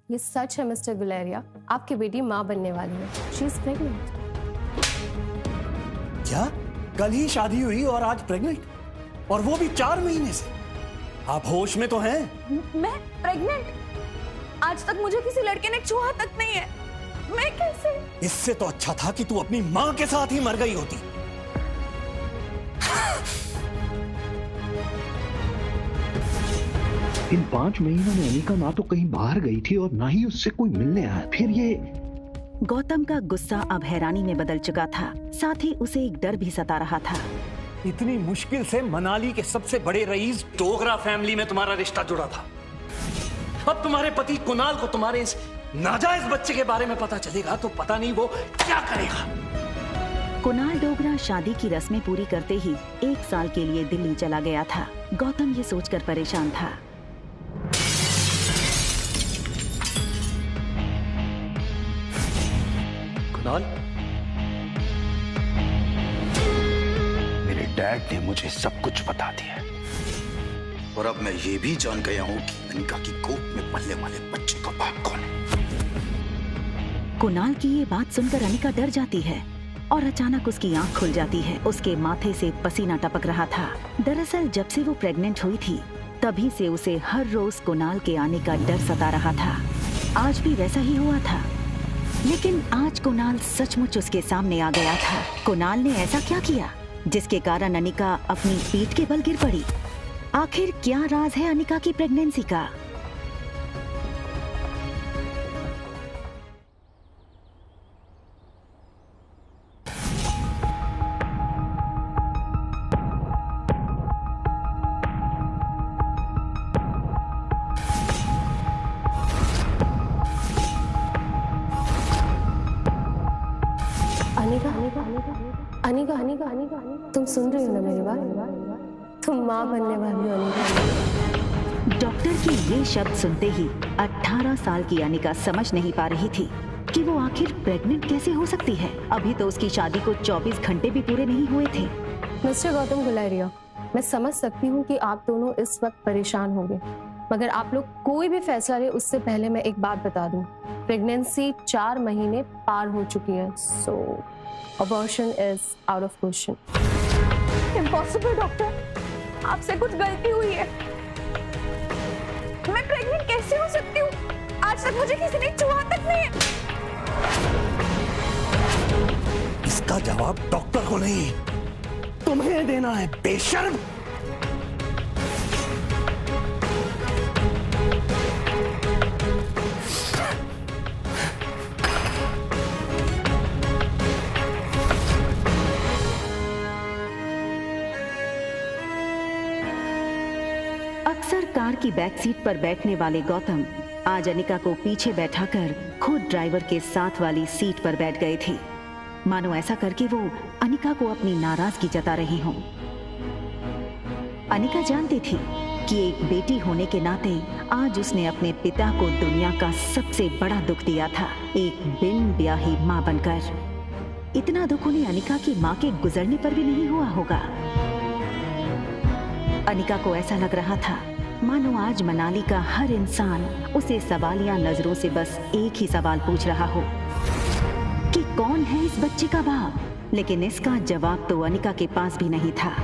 ये सच है मिस्टर गुलेरिया, आपकी बेटी माँ बनने वाली है। She is pregnant. क्या? कल ही शादी हुई और आज प्रेग्नेंट, और वो भी 4 महीने से? आप होश में तो हैं? मैं प्रेग्नेंट? आज तक मुझे किसी लड़के ने छुआ तक नहीं है। मैं कैसे? इससे तो अच्छा था कि तू अपनी माँ के साथ ही मर गई होती। इन 5 महीनों में अनिका ना तो कहीं बाहर गई थी और ना ही उससे कोई मिलने आया। फिर ये गौतम का गुस्सा अब हैरानी में बदल चुका था, साथ ही उसे एक डर भी सता रहा था। इतनी मुश्किल से मनाली के सबसे बड़े रईस डोगरा फैमिली में तुम्हारा रिश्ता जुड़ा था। अब तुम्हारे पति कुणाल को तुम्हारे इस नाजायज बच्चे के बारे में पता चलेगा तो पता नहीं वो क्या करेगा। कुणाल डोगरा शादी की रस्में पूरी करते ही 1 साल के लिए दिल्ली चला गया था। गौतम ये सोचकर परेशान था। कुणाल, मेरे डैड ने मुझे सब कुछ बता दिया और अब मैं ये भी जान गया हूँ कि अनिका की गोद में पलने वाले बच्चे का बाप कौन है। कुणाल की ये बात सुनकर अनिका डर जाती है और अचानक उसकी आंख खुल जाती है। उसके माथे से पसीना टपक रहा था। दरअसल जब से वो प्रेग्नेंट हुई थी तभी से उसे हर रोज कुणाल के आने का डर सता रहा था। आज भी वैसा ही हुआ था, लेकिन आज कुणाल सचमुच उसके सामने आ गया था। कुणाल ने ऐसा क्या किया जिसके कारण अनिका अपनी पीठ के बल गिर पड़ी? आखिर क्या राज है अनिका की प्रेगनेंसी का? अनिका, अनिका, अनिका, अनिका, तुम सुन रही हो ना मेरी बात? तुम माँ बनने वाली हो अनिका। डॉक्टर के ये शब्द सुनते ही 18 साल की अनिका समझ नहीं पा रही थी कि वो आखिर प्रेग्नेंट कैसे हो सकती है। अभी तो उसकी शादी को 24 घंटे भी पूरे नहीं हुए थे। मिस्टर गौतम गुलेरिया, मैं समझ सकती हूँ कि आप दोनों इस वक्त परेशान होंगे, मगर आप लोग कोई भी फैसला ले उससे पहले मैं एक बात बता दूं। प्रेगनेंसी 4 महीने पार हो चुकी है, so abortion is out of question. Impossible doctor, आपसे कुछ गलती हुई है। मैं प्रेग्नेंट कैसे हो सकती हूँ? आज तक मुझे किसी ने छुआ तक नहीं। इसका जवाब डॉक्टर को नहीं तुम्हें देना है, बेशर्म। अक्सर कार की बैक सीट पर बैठने वाले गौतम आज अनिका को पीछे बैठाकर खुद ड्राइवर के साथ वाली सीट पर बैठ गए थे, मानो ऐसा करके वो अनिका को अपनी नाराजगी जता रही हों। अनिका जानती थी कि एक बेटी होने के नाते आज उसने अपने पिता को दुनिया का सबसे बड़ा दुख दिया था, एक बिन ब्याही माँ बनकर। इतना दुख उन्हें अनिका की माँ के गुजरने पर भी नहीं हुआ होगा। अनिका को ऐसा लग रहा था मानो आज मनाली का हर इंसान उसे सवालिया नजरों से बस एक ही सवाल पूछ रहा हो कि कौन है इस बच्चे का बाप। लेकिन इसका जवाब तो अनिका के पास भी नहीं था।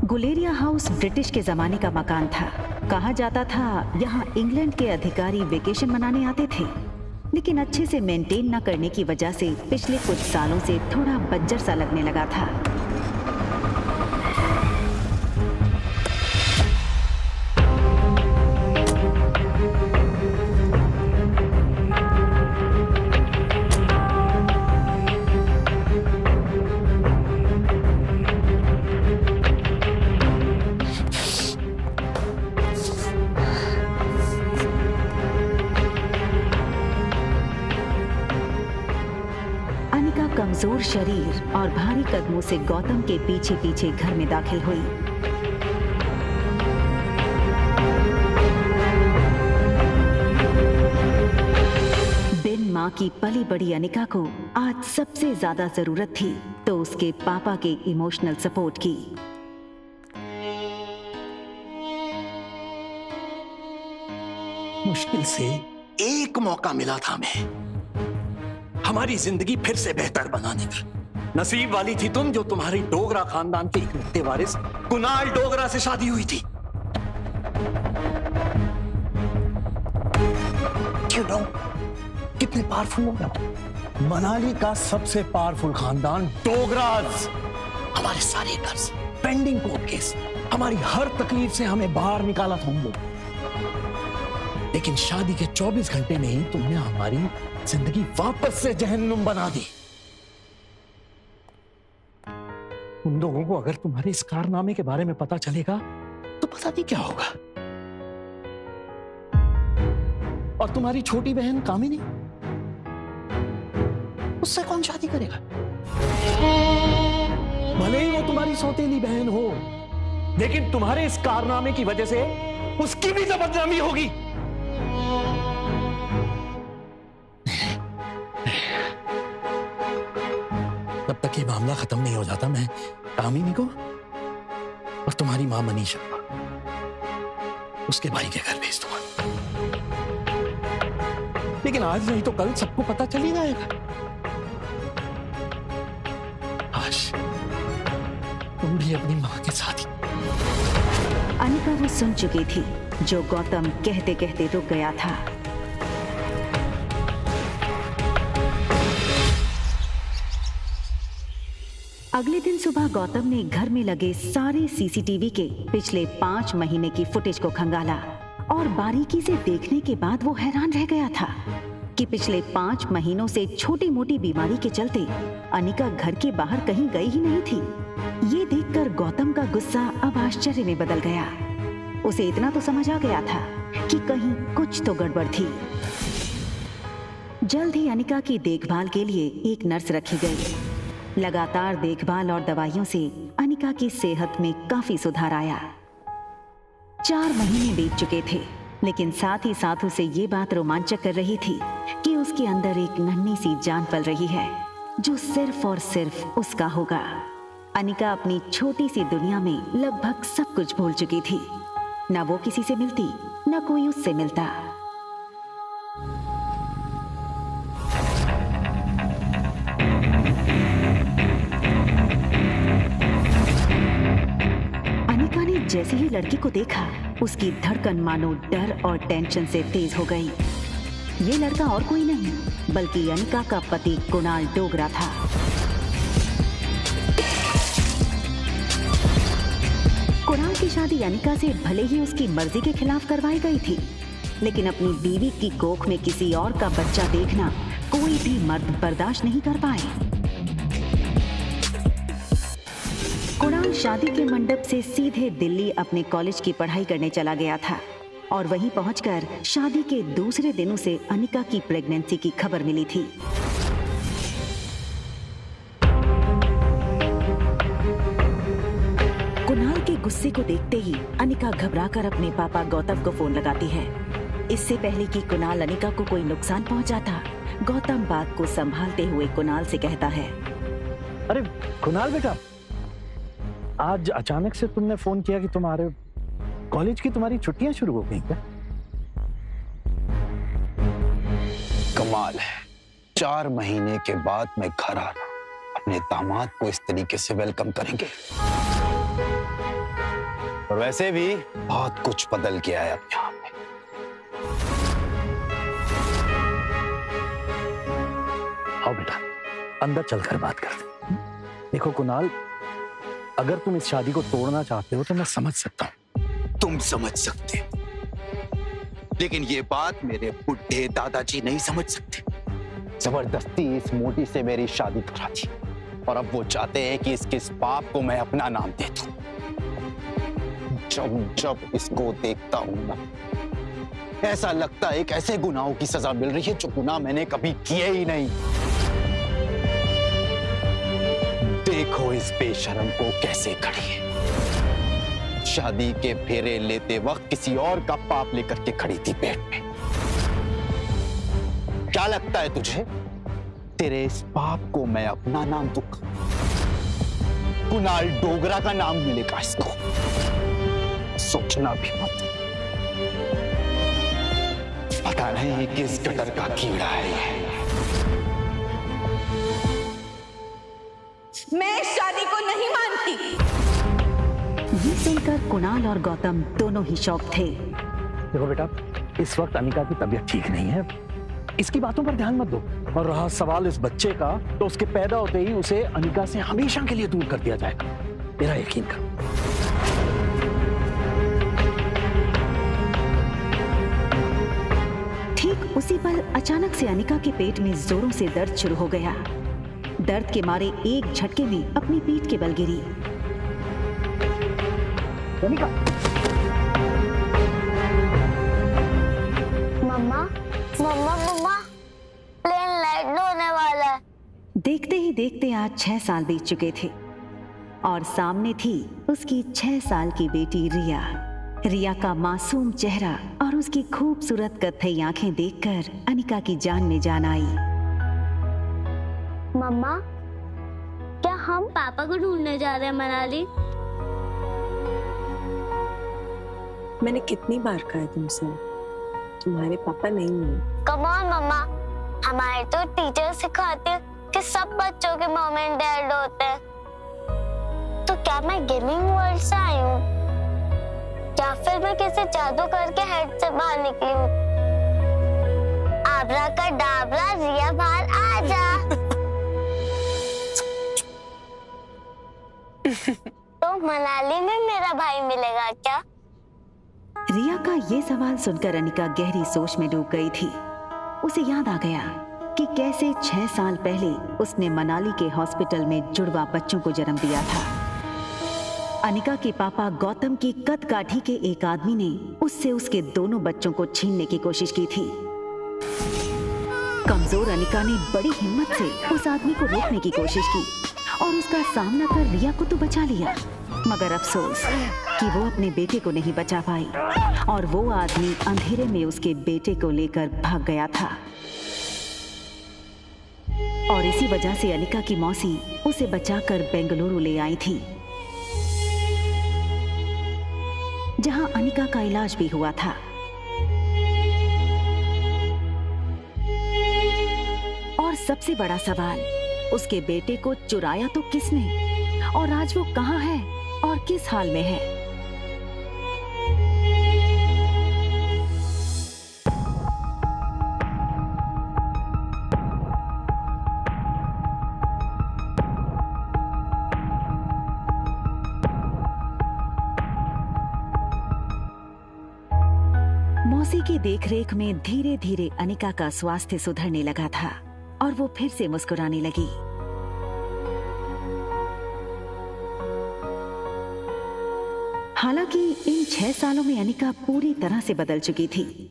गुलेरिया हाउस ब्रिटिश के जमाने का मकान था। कहा जाता था यहाँ इंग्लैंड के अधिकारी वेकेशन मनाने आते थे, लेकिन अच्छे से मेंटेन न करने की वजह से पिछले कुछ सालों से थोड़ा बंजर सा लगने लगा था। कमजोर शरीर और भारी कदमों से गौतम के पीछे पीछे घर में दाखिल हुई। बिन मां की पली बड़ी अनिका को आज सबसे ज्यादा जरूरत थी तो उसके पापा के इमोशनल सपोर्ट की। मुश्किल से एक मौका मिला था हमें हमारी जिंदगी फिर से बेहतर बनाने का। नसीब वाली थी तुम जो तुम्हारी डोगरा खानदान के इकलौते वारिस कुणाल डोगरा से शादी हुई थी। You know, कितने पावरफुल लोग हैं। मनाली का सबसे पावरफुल खानदान डोगराज। हमारे सारे कर्ज, पेंडिंग कोर्ट केस, हमारी हर तकलीफ से हमें बाहर निकाला था उन लोग। लेकिन शादी के 24 घंटे में ही तुमने हमारी जिंदगी वापस से जहन्नुम बना दी। उन लोगों को अगर तुम्हारे इस कारनामे के बारे में पता चलेगा तो पता नहीं क्या होगा। और तुम्हारी छोटी बहन कामिनी, उससे कौन शादी करेगा? भले ही वो तुम्हारी सौतेली बहन हो, लेकिन तुम्हारे इस कारनामे की वजह से उसकी भी तो बदनामी होगी। तब तक ये मामला खत्म नहीं हो जाता, मैं कामिनी को और तुम्हारी मां मनीषा उसके भाई के घर भेज दूंगा। लेकिन आज नहीं तो कल सबको पता चल ही जाएगा। आज तुम भी अपनी मां के साथ ही। अनिका वो सुन चुकी थी जो गौतम कहते कहते रुक गया था। अगले दिन सुबह गौतम ने घर में लगे सारे सीसीटीवी के पिछले 5 महीने की फुटेज को खंगाला और बारीकी से देखने के बाद वो हैरान रह गया था कि पिछले 5 महीनों से छोटी मोटी बीमारी के चलते अनिका घर के बाहर कहीं गई ही नहीं थी। ये देखकर गौतम का गुस्सा अब आश्चर्य में बदल गया। उसे इतना तो समझ आ गया था कि कहीं कुछ तो गड़बड़ थी। जल्द ही अनिका की देखभाल के लिए एक नर्स रखी गई। लगातार देखभाल और दवाइयों से अनिका की सेहत में काफी सुधार आया। 4 महीने बीत चुके थे, लेकिन साथ ही साथ उसे ये बात रोमांचक कर रही थी कि उसके अंदर एक नन्ही सी जान पल रही है जो सिर्फ और सिर्फ उसका होगा। अनिका अपनी छोटी सी दुनिया में लगभग सब कुछ भूल चुकी थी। न वो किसी से मिलती, न कोई उससे मिलता। अनिका ने जैसे ही लड़की को देखा, उसकी धड़कन मानो डर और टेंशन से तेज हो गई। ये लड़का और कोई नहीं बल्कि अनिका का पति कुणाल डोगरा था। कुणाल की शादी अनिका से भले ही उसकी मर्जी के खिलाफ करवाई गई थी, लेकिन अपनी बीवी की कोख में किसी और का बच्चा देखना कोई भी मर्द बर्दाश्त नहीं कर पाए। कुणाल शादी के मंडप से सीधे दिल्ली अपने कॉलेज की पढ़ाई करने चला गया था और वहीं पहुंचकर शादी के दूसरे दिन उसे अनिका की प्रेगनेंसी की खबर मिली थी। कुणाल के गुस्से को देखते ही अनिका घबराकर अपने पापा गौतम को फोन लगाती है। इससे पहले कि कुणाल अनिका को कोई नुकसान पहुंचाता, गौतम बात को संभालते हुए कुणाल से कहता है, अरे कुणाल बेटा, आज अचानक से तुमने फोन किया कि तुम्हारे कॉलेज की तुम्हारी छुट्टियां शुरू हो गई क्या? कमाल है, 4 महीने के बाद मैं घर आ रहा, अपने दामाद को इस तरीके से वेलकम करेंगे। और वैसे भी बहुत कुछ बदल गया है अब यहाँ पे। आओ बेटा, अंदर चलकर बात करते हैं। देखो कुणाल, अगर तुम इस शादी को तोड़ना चाहते हो तो मैं समझ सकता हूं। तुम समझ सकते हो, लेकिन ये बात मेरे बुढ़े दादाजी नहीं समझ सकते। जबरदस्ती इस मोटी से मेरी शादी करा दी और अब वो चाहते हैं कि इसके इस पाप को मैं अपना नाम दे दूं। जब जब इसको देखता हूं ना, ऐसा लगता है कि ऐसे गुनाहों की सजा मिल रही है जो गुनाह मैंने कभी किए ही नहीं। देखो इस बेशरम को कैसे खड़ी है। शादी के फेरे लेते वक्त किसी और का पाप लेकर के खड़ी थी पेट में। क्या लगता है तुझे, तेरे इस पाप को मैं अपना नाम दूंगा? कुणाल डोगरा का नाम मिलेगा इसको। सोचना भी मत। पता नहीं किस गटर का कीड़ा है ये। मैं इस शादी को नहीं मानती। ये सुनकर कुणाल और गौतम दोनों ही शॉक थे। देखो बेटा, इस वक्त अनिका की तबीयत ठीक नहीं है, इसकी बातों पर ध्यान मत दो। और रहा सवाल इस बच्चे का, तो उसके पैदा होते ही उसे अनिका से हमेशा के लिए दूर कर दिया जाएगा, मेरा यकीन कर। ठीक उसी पल अचानक से अनिका के पेट में जोरों से दर्द शुरू हो गया। दर्द के मारे एक झटके में अपनी पीठ के बल गिरी। अनिका, मम्मा मम्मा मम्मा, प्लेन लैंड होने वाला है। देखते ही देखते आज 6 साल बीत चुके थे और सामने थी उसकी 6 साल की बेटी रिया। रिया का मासूम चेहरा और उसकी खूबसूरत कत्थई आंखें देखकर अनिका की जान में जान आई। मम्मा, क्या हम पापा को ढूंढने जा रहे हैं मनाली? मैंने कितनी बार कहा है तुमसे, तुम्हारे पापा नहीं हैं। कम ऑन मम्मा, हमारे तो टीचर सिखाते हैं कि सब बच्चों के मॉम एंड डैड होते हैं। तो क्या मैं गेमिंग वर्ल्ड से आई हूँ, या फिर मैं किसी जादू करके हेड से बाहर निकली हूँ? आबरा का डाबरा, रिया बाहर आ जा। तो मनाली में मेरा भाई मिलेगा क्या? रिया का ये सवाल सुनकर अनिका गहरी सोच में डूब गई थी। उसे याद आ गया कि कैसे 6 साल पहले उसने मनाली के हॉस्पिटल में जुड़वा बच्चों को जन्म दिया था। अनिका के पापा गौतम की कद काठी के एक आदमी ने उससे उसके दोनों बच्चों को छीनने की कोशिश की थी। कमजोर अनिका ने बड़ी हिम्मत से उस आदमी को रोकने की कोशिश की और उसका सामना कर रिया को तो बचा लिया, मगर अफसोस कि वो अपने बेटे को नहीं बचा पाई और वो आदमी अंधेरे में उसके बेटे को लेकर भाग गया था। और इसी वजह से अनिका की मौसी उसे बचाकर बेंगलुरु ले आई थी, जहां अनिका का इलाज भी हुआ था। और सबसे बड़ा सवाल, उसके बेटे को चुराया तो किसने और आज वो कहां है और किस हाल में है? मौसी की देखरेख में धीरे धीरे अनिका का स्वास्थ्य सुधरने लगा था और वो फिर से मुस्कुराने लगी। हालांकि इन 6 सालों में अनिका पूरी तरह से बदल चुकी थी।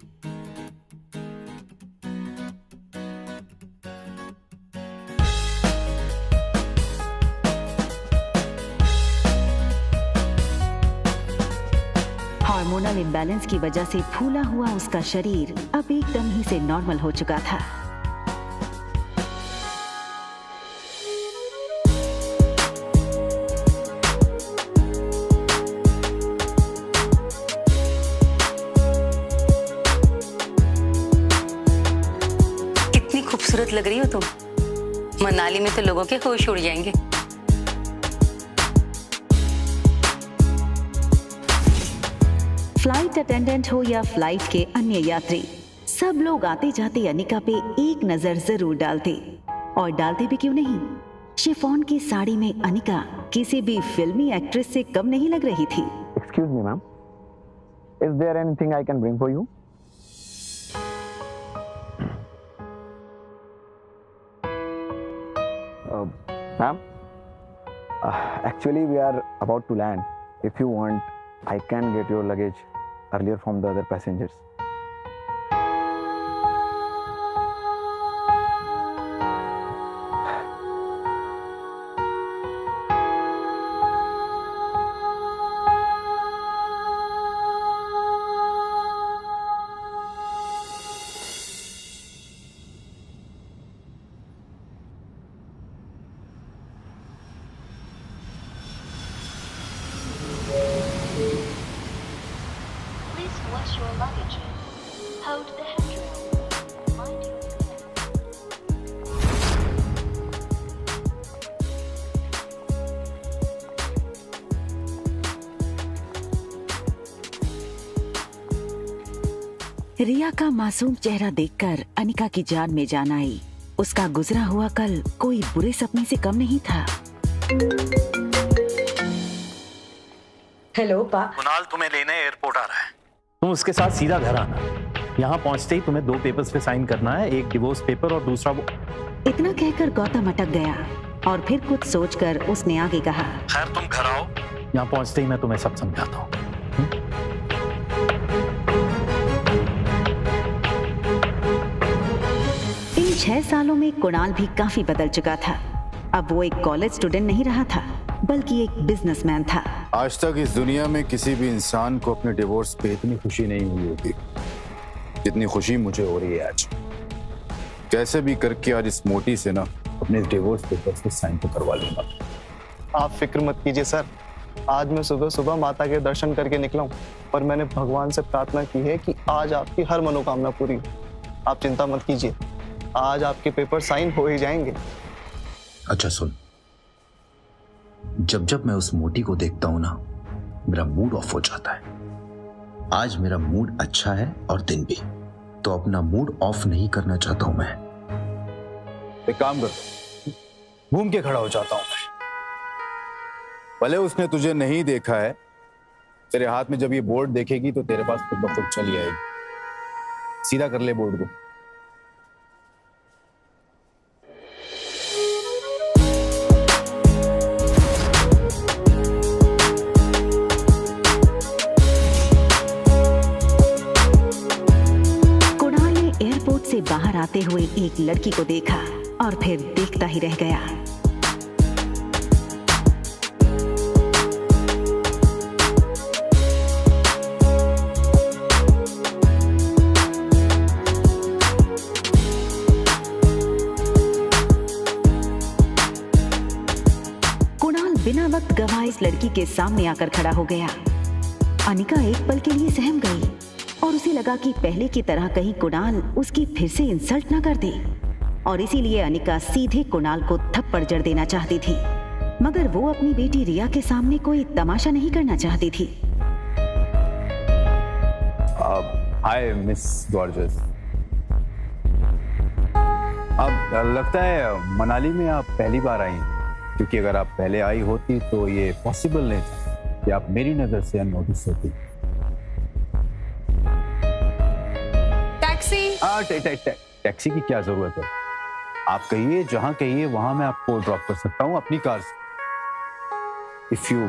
हार्मोनल इम्बैलेंस की वजह से फूला हुआ उसका शरीर अब एकदम ही से नॉर्मल हो चुका था। कितनी खूबसूरत लग रही हो तुम। मनाली में तो लोगों के होश उड़ जाएंगे। फ्लाइट अटेंडेंट हो या फ्लाइट के अन्य यात्री, सब लोग आते जाते अनिका पे एक नजर जरूर डालते, और डालते भी क्यों नहीं। शिफॉन की साड़ी में अनिका किसी भी फिल्मी एक्ट्रेस से कम नहीं लग रही थी। Excuse me, ma'am. Is there anything I can bring for you? Ma'am, actually we are about to land. If you want, I can get your luggage earlier from the other passengers. Please watch your luggage. Hold the handrail. रिया का मासूम चेहरा देखकर अनिका की जान में जान आई। उसका गुजरा हुआ कल कोई बुरे सपने से कम नहीं था। हेलो पा। कुणाल तुम्हें लेने एयरपोर्ट आ रहा है, तुम उसके साथ सीधा घर आना। यहाँ पहुँचते ही तुम्हें 2 पेपर्स पे साइन करना है, एक डिवोर्स पेपर और दूसरा वो। इतना कहकर गौतम अटक गया और फिर कुछ सोचकर उसने आगे कहा, खैर तुम घर आओ, यहाँ पहुँचते ही मैं तुम्हें सब समझाता हूँ। इन 6 सालों में कुणाल भी काफी बदल चुका था। अब वो एक कॉलेज स्टूडेंट नहीं रहा था, बल्कि एक बिजनेसमैन था। आज तक इस दुनिया में किसी भी इंसान को अपने डिवोर्स पे इतनी खुशी नहीं हुई होगी जितनी खुशी मुझे हो रही है आज। कैसे भी करके आज इस मोटी से ना अपने डिवोर्स पेपर से साइन तो करवा लूंगा। आप फिक्र मत कीजिए सर, आज मैं सुबह सुबह माता के दर्शन करके निकला हूँ और मैंने भगवान से प्रार्थना की है कि आज आपकी हर मनोकामना पूरी हो। आप चिंता मत कीजिए, आज आपके पेपर साइन हो ही जाएंगे। अच्छा सुन, जब जब मैं उस मोटी को देखता हूं ना, मेरा मूड ऑफ हो जाता है। आज मेरा मूड अच्छा है और दिन भी, तो अपना मूड ऑफ नहीं करना चाहता हूं मैं। एक काम कर, घूम के खड़ा हो जाता हूं। भले उसने तुझे नहीं देखा है, तेरे हाथ में जब ये बोर्ड देखेगी तो तेरे पास खुद ब खुद चली आएगी। सीधा कर ले बोर्ड को। से बाहर आते हुए एक लड़की को देखा और फिर देखता ही रह गया। कुणाल बिना वक्त गवाए इस लड़की के सामने आकर खड़ा हो गया। अनिका एक पल के लिए सहम गई और उसे लगा कि पहले की तरह कहीं कुणाल उसकी फिर से इंसल्ट ना कर दे, और इसीलिए अनिका सीधे कुणाल को थप्पड़ जड़ देना चाहती थी, मगर वो अपनी बेटी रिया के सामने कोई तमाशा नहीं करना चाहती थी। Hi miss gorgeous. अब लगता है मनाली में आप पहली बार आई, क्योंकि अगर आप पहले आई होती तो ये पॉसिबल नहीं था कि आप मेरी नजर से अननोटिस होती। टैक्सी की क्या जरूरत है? आप कहिए, जहां कहिए वहां मैं आपको ड्रॉप कर सकता हूं अपनी कार से। इफ यू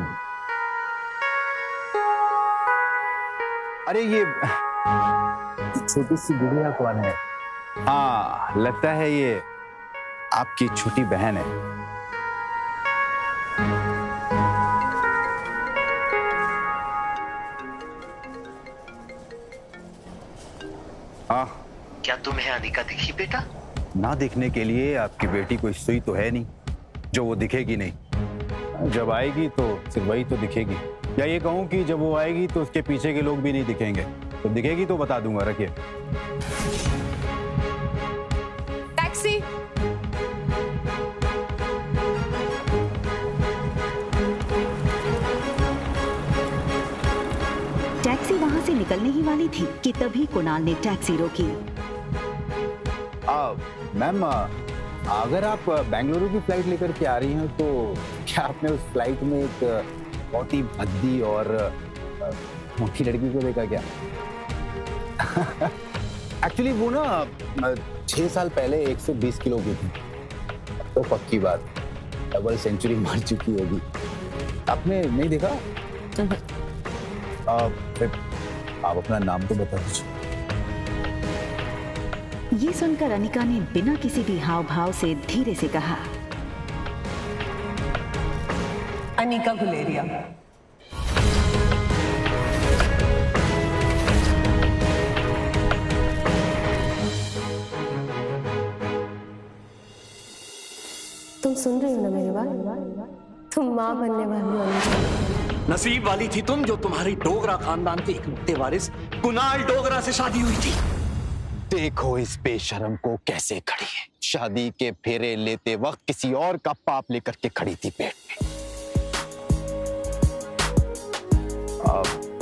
अरे ये छोटी सी गुड़िया कौन है? हाँ, लगता है ये आपकी छोटी बहन है। हाँ, क्या तुम्हें अनिका दिखी बेटा? ना दिखने के लिए आपकी बेटी कोई सुई तो है नहीं जो वो दिखेगी नहीं। जब आएगी तो सिर्फ वही तो दिखेगी, या ये कहूं कि जब वो आएगी तो उसके पीछे के लोग भी नहीं दिखेंगे। तो दिखेगी तो बता दूंगा। रखिए। टैक्सी। टैक्सी वहां से निकलने ही वाली थी कि तभी कुणाल ने टैक्सी रोकी। मैम, अगर आप बेंगलुरु की फ्लाइट लेकर के आ रही हैं तो क्या आपने उस फ्लाइट में एक बहुत ही भद्दी और मोटी लड़की को देखा क्या? एक्चुअली वो ना 6 साल पहले 120 किलो की थी। तो पक्की बात डबल सेंचुरी मार चुकी होगी। आपने नहीं देखा? आप अपना नाम तो बता दीजिए। ये सुनकर अनिका ने बिना किसी भी हाव भाव से धीरे से कहा, अनिका गुलेरिया। तुम सुन रही हो ना मेरी बात? तुम माँ बनने वाली हो अनिका। नसीब वाली थी तुम जो तुम्हारी डोगरा खानदान के इकलौते वारिस कुणाल डोगरा से शादी हुई थी। देखो इस बेशरम को कैसे खड़ी है। शादी के फेरे लेते वक्त किसी और का पाप लेकर के खड़ी थी पेट में।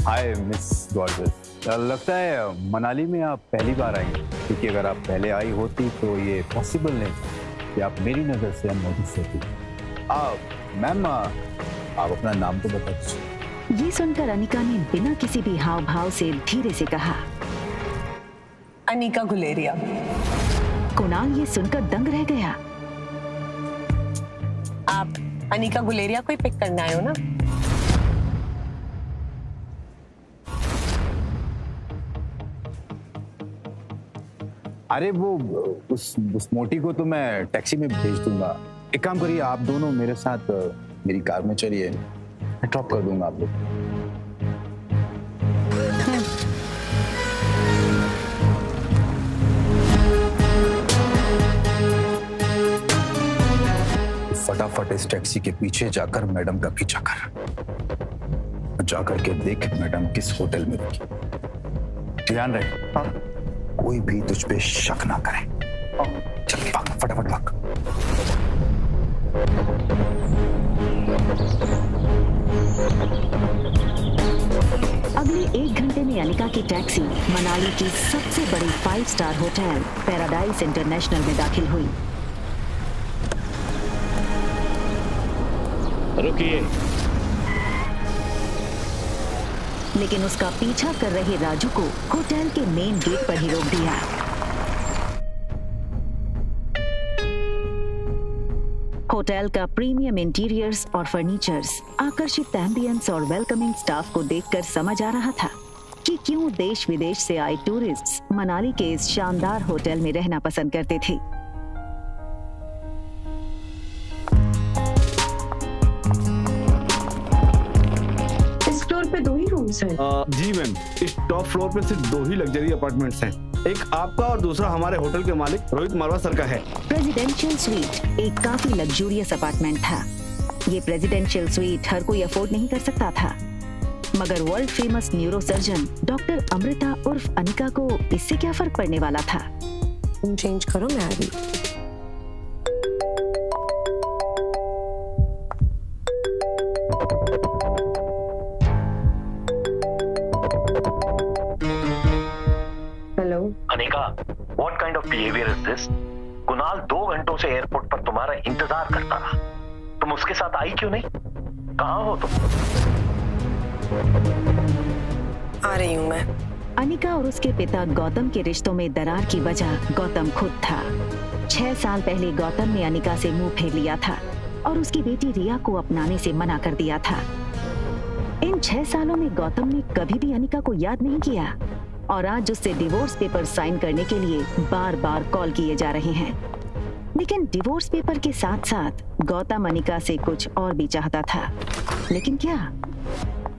Hi miss gorgeous. लगता है मनाली में आप पहली बार आएंगे, क्योंकि अगर आप पहले आई होती तो ये पॉसिबल नहीं कि आप मेरी नजर से अननोटिस होती। मैम आप अपना नाम तो बता दीजिए। ये सुनकर अनिका ने बिना किसी भी हाव भाव से धीरे से कहा, अनिका गुलेरिया। कुणाल ये सुनकर दंग रह गया। आप अनिका गुलेरिया को ही पिक करना आए हो ना? अरे वो उस मोटी को तो मैं टैक्सी में भेज दूंगा। एक काम करिए, आप दोनों मेरे साथ मेरी कार में चलिए, मैं ड्रॉप कर दूंगा आप लोग। फटाफट इस टैक्सी के पीछे जाकर मैडम का पीछा कर, जाकर के देख मैडम किस होटल में रुकी। ध्यान रहे कोई भी तुझ पे शक ना करे। चल भाग, फटाफट भाग। अगले 1 घंटे में अनिका की टैक्सी मनाली की सबसे बड़ी 5 स्टार होटल पैराडाइज इंटरनेशनल में दाखिल हुई। रुकिए। लेकिन उसका पीछा कर रहे राजू को होटल के मेन गेट पर ही रोक दिया। होटल का प्रीमियम इंटीरियर्स और फर्नीचर्स, आकर्षित एम्बियंस और वेलकमिंग स्टाफ को देखकर समझ आ रहा था कि क्यों देश विदेश से आए टूरिस्ट्स मनाली के इस शानदार होटल में रहना पसंद करते थे। पे 2 ही रूम्स हैं। जी मैम, इस टॉप फ्लोर पे सिर्फ 2 ही लग्जरी अपार्टमेंट्स हैं। एक आपका और दूसरा हमारे होटल के मालिक रोहित मारवा सर का है। प्रेसिडेंशियल स्वीट एक काफी लग्जूरियस अपार्टमेंट था। ये प्रेसिडेंशियल स्वीट हर कोई अफोर्ड नहीं कर सकता था, मगर world famous neuro surgeon doctor Amrita उर्फ अनिका को इससे क्या फर्क पड़ने वाला था। तुम चेंज करो, मैं आ रही। Anika, what kind of behavior is this? Kunal 2 घंटों से एयरपोर्ट पर तुम्हारा इंतजार करता रहा। तुम उसके साथ आई क्यों नहीं? कहाँ हो तुम? आ रही हूँ मैं। अनिका और उसके पिता गौतम के रिश्तों में दरार की वजह गौतम खुद था। 6 साल पहले गौतम ने अनिका से मुंह फेर लिया था और उसकी बेटी रिया को अपनाने से मना कर दिया था। इन 6 सालों में गौतम ने कभी भी अनिका को याद नहीं किया और आज उससे डिवोर्स पेपर साइन करने के लिए बार बार कॉल किए जा रहे हैं। लेकिन डिवोर्स पेपर के साथ साथ गौतम अनिका से कुछ और भी चाहता था। लेकिन क्या?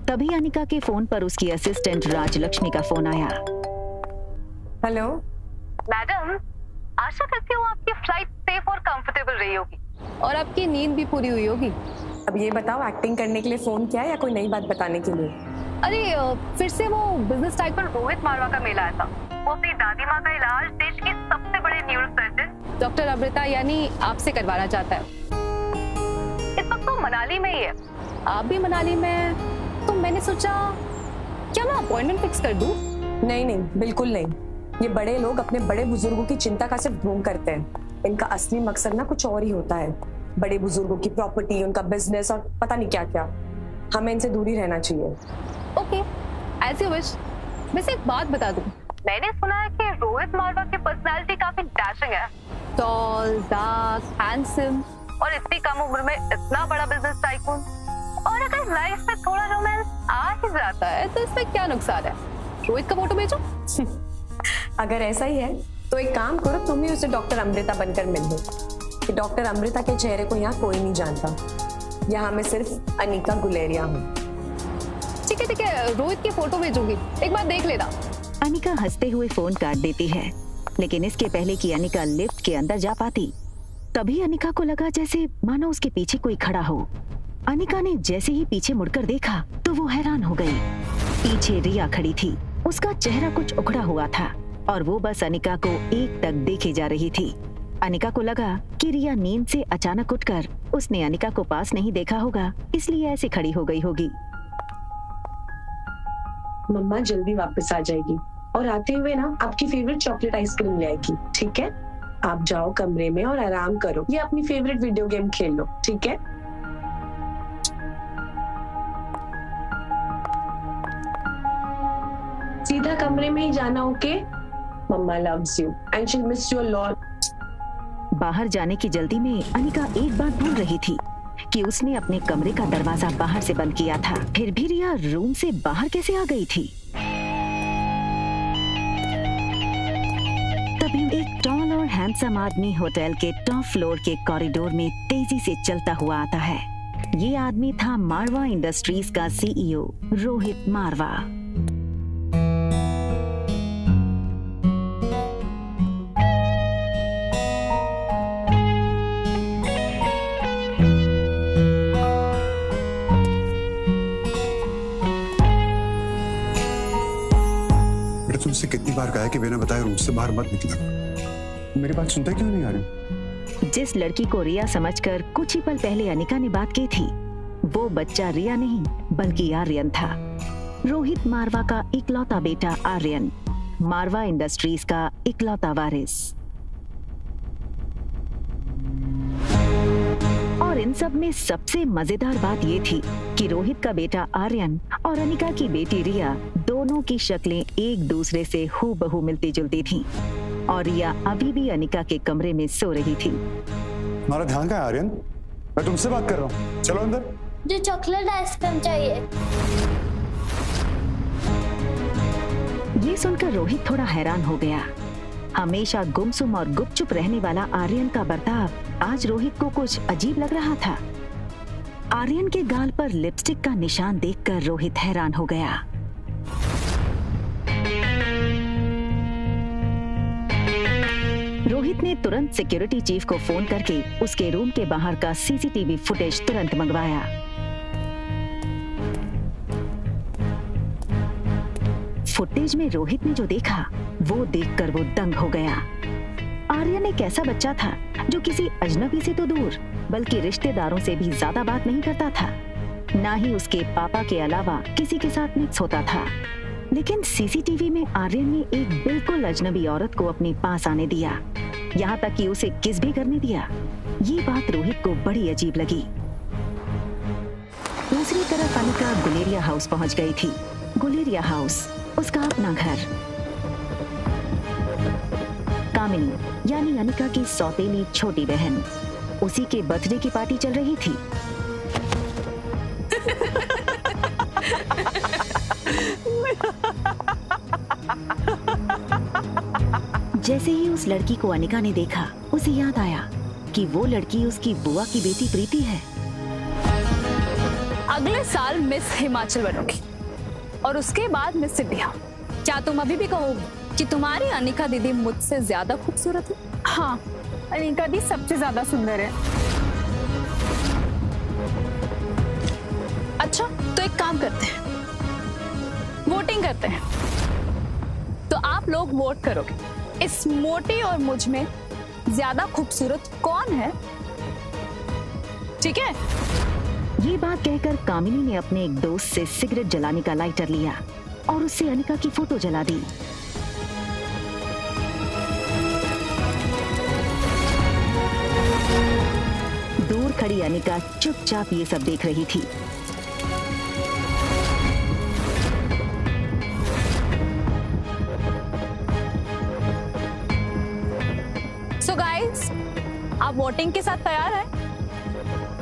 तभी अनिका के फोन पर उसकी असिस्टेंट राजलक्ष्मी का फोन आया। हेलो मैडम, आशा करती हूँ आपकी फ्लाइट सेफ और कंफर्टेबल रही होगी और आपकी नींद भी पूरी हुई होगी। अब ये बताओ, एक्टिंग करने के लिए फोन किया या कोई नई बात बताने के लिए? अरे फिर से वो बिजनेस टाइप पर रोहित मारवा का मेला आया था। वो अपनी दादी माँ का इलाज देश के सबसे बड़े न्यूरो सर्जन डॉक्टर अमृता यानी आपसे करवाना चाहता है। इस वक्त वो मनाली में ही है। आप भी मनाली में? तो मैंने सोचा क्या मैं अपॉइंटमेंट फिक्स कर दूं? नहीं नहीं, बिल्कुल नहीं। ये बड़े लोग अपने बड़े बुजुर्गों की चिंता का सिर्फ ढोंग करते हैं। इनका असली मकसद ना कुछ और ही होता है। बड़े बुजुर्गों की प्रॉपर्टी, उनका बिजनेस और पता नहीं क्या क्या। हमें इनसे दूरी रहना चाहिए। Okay, as you wish. वैसे एक बात बता दूं, मैंने सुना है कि रोहित मारवा की पर्सनालिटी काफी डैशिंग है। टॉल, डार्क, हैंडसम और इतनी कम उम्र में इतना बड़ा बिजनेस टाइकून। और अगर लाइफ में थोड़ा रोमांस आ ही जाता है तो इसमें क्या नुकसान है? रोहित का फोटो भेजो। अगर ऐसा ही है तो एक काम करो, तुम ही उसे डॉक्टर अमृता बनकर मिल लो। कि डॉक्टर अमृता के चेहरे को यहाँ कोई नहीं जानता। यहाँ मैं सिर्फ अनिका गुलेरिया हूँ। ठीक है, रोहित की फोटो भेजूंगी, एक बार देख लेना। अनिका हंसते हुए फोन काट देती है, लेकिन इसके पहले कि अनिका लिफ्ट के अंदर जा पाती, तभी अनिका को लगा जैसे मानो उसके पीछे कोई खड़ा हो। अनिका ने जैसे ही पीछे मुड़कर देखा तो वो हैरान हो गई। पीछे रिया खड़ी थी। उसका चेहरा कुछ उखड़ा हुआ था और वो बस अनिका को एकटक देखे जा रही थी। अनिका को लगा कि रिया नींद से अचानक उठकर उसने अनिका को पास नहीं देखा होगा, इसलिए ऐसे खड़ी हो गई होगी। मम्मा जल्दी वापस आ जाएगी और आते हुए ना आपकी फेवरेट चॉकलेट आइसक्रीम ले आएगी, ठीक है? आप जाओ कमरे में और आराम करो या अपनी फेवरेट वीडियो गेम खेल लो, ठीक है? सीधा कमरे में ही जाना, okay? Mamma loves you and she miss you a lot. बाहर जाने की जल्दी में अनिका एक बात भूल रही थी कि उसने अपने कमरे का दरवाजा बाहर से बंद किया था। फिर भी रिया रूम से बाहर कैसे आ गई थी? तभी एक टॉल और हैंडसम आदमी होटल के टॉप फ्लोर के कॉरिडोर में तेजी से चलता हुआ आता है। ये आदमी था मारवा इंडस्ट्रीज का सीईओ रोहित मारवा। तुमसे कितनी बार कहा है कि बिना बताए रूम से बाहर मत निकला। मेरी बात सुनते क्यों नहीं आ रही? जिस लड़की को रिया समझकर कुछ ही पल पहले अनिका ने बात की थी, वो बच्चा रिया नहीं बल्कि आर्यन था। रोहित मारवा का इकलौता बेटा आर्यन, मारवा इंडस्ट्रीज का इकलौता वारिस। और इन सब में सबसे मजेदार बात ये थी कि रोहित का बेटा आर्यन और अनिका की बेटी रिया दोनों की शक्लें एक दूसरे से हूबहू मिलती जुलती थीं और रिया अभी भी अनिका के कमरे में सो रही थी। तुम्हारा ध्यान कहाँ है आर्यन? मैं तुमसे बात कर रहा हूँ, चलो अंदर। जो चॉकलेट आइसक्रीम चाहिए। ये सुनकर रोहित थोड़ा हैरान हो गया। हमेशा गुमसुम और गुपचुप रहने वाला आर्यन का बर्ताव आज रोहित को कुछ अजीब लग रहा था। आर्यन के गाल पर लिपस्टिक का निशान देखकर रोहित हैरान हो गया। रोहित ने तुरंत सिक्योरिटी चीफ को फोन करके उसके रूम के बाहर का सीसीटीवी फुटेज तुरंत मंगवाया। फुटेज में रोहित ने जो देखा वो देखकर वो दंग हो गया। आर्यन एक ऐसा बच्चा था जो किसी अजनबी से तो दूर बल्कि रिश्तेदारों से भी ज्यादा बात नहीं करता था, ना ही उसके पापा के अलावा किसी के साथ मिक्स होता था। लेकिन सीसीटीवी में आर्यन ने एक बिल्कुल अजनबी औरत को अपने पास आने दिया, यहाँ तक कि उसे किस भी करने दिया। ये बात रोहित को बड़ी अजीब लगी। दूसरी तरफ अनिका गुलेरिया हाउस पहुंच गई थी। गुलेरिया हाउस उसका अपना घर। कामिनी यानी अनिका की सौतेली छोटी बहन, उसी के बर्थडे की पार्टी चल रही थी। जैसे ही उस लड़की को अनिका ने देखा, उसे याद आया कि वो लड़की उसकी बुआ की बेटी प्रीति है। अगले साल मिस हिमाचल बनोगी और उसके बाद मिस इंडिया। क्या तुम अभी भी कहोगी कि तुम्हारी अनिका दीदी मुझसे ज्यादा खूबसूरत है? हाँ, अनिका दी सबसे ज्यादा सुंदर है। अच्छा, तो एक काम करते हैं, वोटिंग करते हैं। तो आप लोग वोट करोगे इस मोटी और मुझ में ज्यादा खूबसूरत कौन है, ठीक है? ये बात कहकर कामिनी ने अपने एक दोस्त से सिगरेट जलाने का लाइटर लिया और उससे अनिका की फोटो जला दी। दूर खड़ी अनिका चुपचाप ये सब देख रही थी। सो गाइस, आप वोटिंग के साथ तैयार हैं?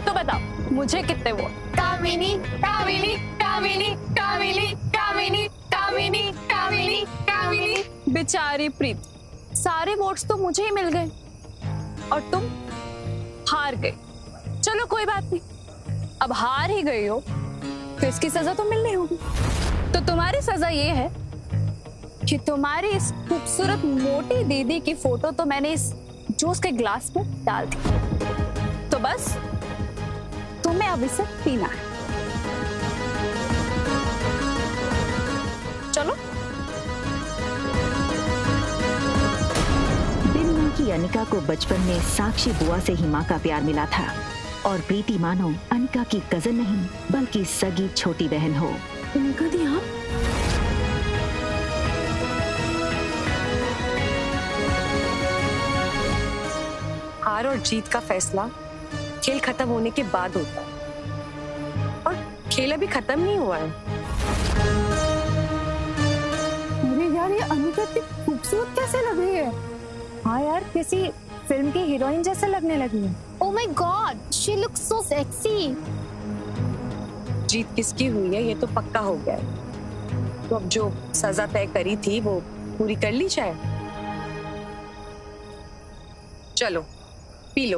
तो बताओ मुझे कितने वोट? कामिनी, कामिनी, कामिनी, कामिनी, कामिनी, कामिनी, कामिनी, कामिनी। बेचारी प्रीति, सारे वोट्स तो मुझे ही मिल गए और तुम हार गई। चलो कोई बात नहीं, अब हार ही गई हो तो इसकी सजा तो मिलनी होगी। तो तुम्हारी सजा ये है कि तुम्हारी इस खूबसूरत मोटी दीदी की फोटो तो मैंने इस जूस के ग्लास में डाल दी, तो बस तुम्हें अब इसे पीना है। चलो। बिन मां की अनिका को बचपन में साक्षी बुआ से ही मां का प्यार मिला था और प्रीति मानो अनिका की कजन नहीं बल्कि सगी छोटी बहन हो। अनिका दी आप? हार और जीत का फैसला खेल खत्म होने के बाद होता है, और खेल अभी खत्म नहीं हुआ है। अरे यार, ये अनिका इतनी खूबसूरत कैसे लग रही है? हाँ यार, किसी फिल्म की हीरोइन जैसे लगने लगी है। Oh my God, she looks so sexy. जीत किसकी हुई है ये तो पक्का हो गया है। तो अब जो सजा तय करी थी वो पूरी कर ली जाए। चलो पी लो।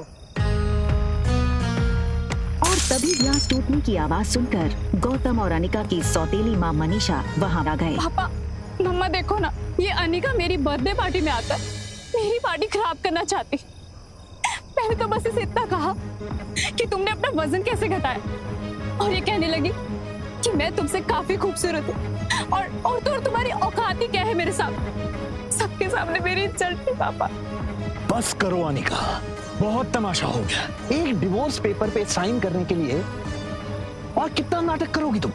और तभी ग्लास टूटने की आवाज सुनकर गौतम और अनिका की सौतेली माँ मनीषा वहां आ गए। पापा, मम्मा देखो ना, ये अनिका मेरी बर्थडे पार्टी में आकर मेरी पार्टी खराब करना चाहती। मैंने तो बस इसे इतना कहा कि तुमने अपना वजन कैसे घटाया, और ये कहने लगी कि मैं तुमसे काफी खूबसूरत हूँ और तुम्हारी औकात ही क्या है मेरे सामने। सबके सामने मेरी इज्जत थी। पापा बस करो अनिका, बहुत तमाशा हो गया। एक डिवोर्स पेपर पे साइन करने के लिए और कितना नाटक करोगी तुम?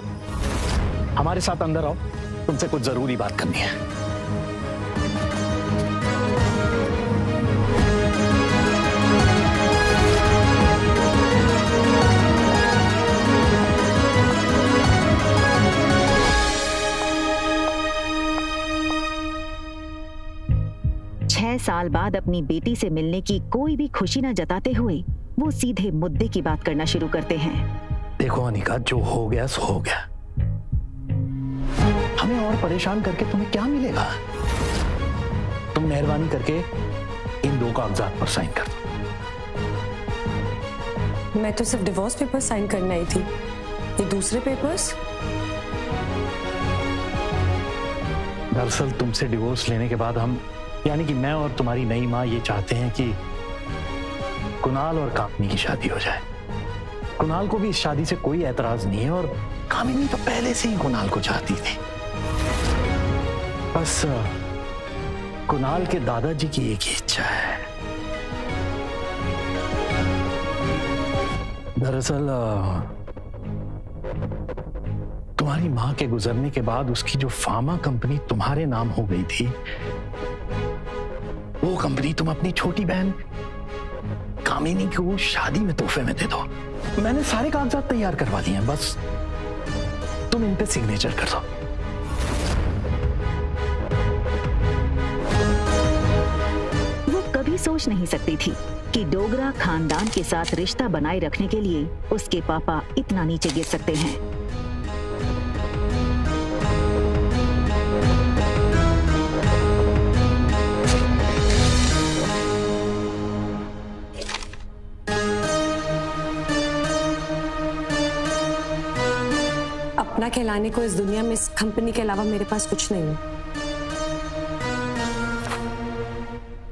हमारे साथ अंदर आओ, तुमसे कुछ जरूरी बात करनी है। 6 साल बाद अपनी बेटी से मिलने की कोई भी खुशी न जताते हुए वो सीधे मुद्दे की बात करना शुरू करते हैं। देखो अनिका, जो हो गया सो हो गया। हमें और परेशान करके तुम्हें क्या मिलेगा? तुम मेहरबानी करके इन 2 कागजात पर साइन कर दो। मैं तो सिर्फ डिवोर्स पेपर साइन करने आई थी, ये दूसरे पेपर्स? दरअसल तुमसे डिवोर्स लेने के बाद हम, यानी कि मैं और तुम्हारी नई माँ, ये चाहते हैं कि कुणाल और कामिनी की शादी हो जाए। कुणाल को भी इस शादी से कोई एतराज नहीं है और कामिनी तो पहले से ही कुणाल को चाहती थी। बस कुणाल के दादाजी की एक ही इच्छा है। दरअसल तुम्हारी माँ के गुजरने के बाद उसकी जो फार्मा कंपनी तुम्हारे नाम हो गई थी, वो कंपनी तुम अपनी छोटी बहन कामिनी को शादी में तोहफे में दे दो। मैंने सारे कागजात तैयार करवा लिए हैं, बस तुम इन पे सिग्नेचर कर दो। वो कभी सोच नहीं सकती थी कि डोगरा खानदान के साथ रिश्ता बनाए रखने के लिए उसके पापा इतना नीचे गिर सकते हैं। अपना कहलाने को इस दुनिया में इस कंपनी के अलावा मेरे पास कुछ नहीं है।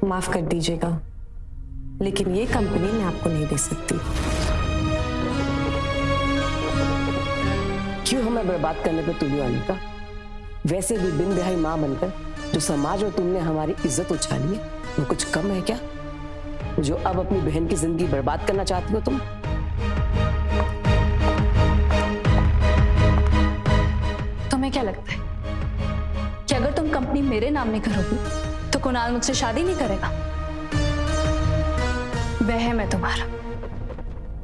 माफ कर दीजिएगा, लेकिन ये कंपनी मैं आपको नहीं दे सकती। क्यों हमें बर्बाद करने पे तुली अनिका? वैसे भी बिन बिहाई माँ बनकर जो समाज और तुमने हमारी इज्जत उछाली है, वो कुछ कम है क्या? जो अब अपनी बहन की जिंदगी बर्बाद करना चाहती हो तुम? तुम्हें क्या लगता है कि अगर तुम कंपनी मेरे नाम नहीं करोगी तो कुणाल मुझसे शादी नहीं करेगा? वह मैं तुम्हारा।